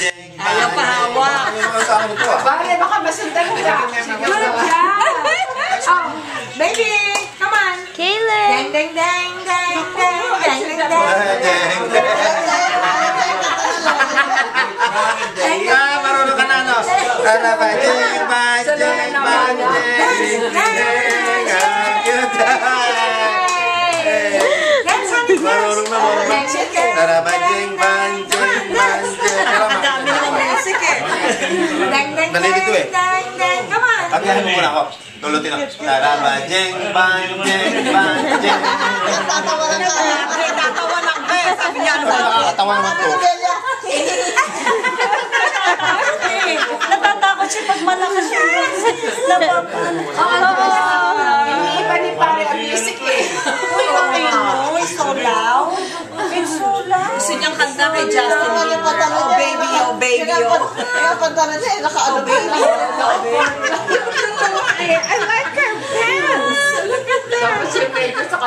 jeng, Ayaw pa hawak. Bakit baka masundan mo siya. Good job. Oh, baby, come on. Kaylin. Dang, dang, dang, dang, dang, dang, dang, dang. Marunong ka na, no? Tarabajeng, banjeng, banjeng. Marunong na, marunong na. Tarabajeng, banjeng, banjeng. Ang dami ng music eh. Dali dito eh. Come on. Pagyahan mo muna ako. Tulutin ako. Tarabajeng, banjeng, banjeng. Tatawa lang ba eh. Sabi niya ano ba? Nakakatawa naman to. Natatakot siya pag malakas siya. Iba ni pare ang music eh. Uy, okay mo. It's so loud. It's so loud. Gusto niyang kanta kay Justin Bieber. Oh, baby, oh, baby, oh. Kaya pantalan niya, naka-ano baby. I like her pants. Look at that. Tapos yung makeup sa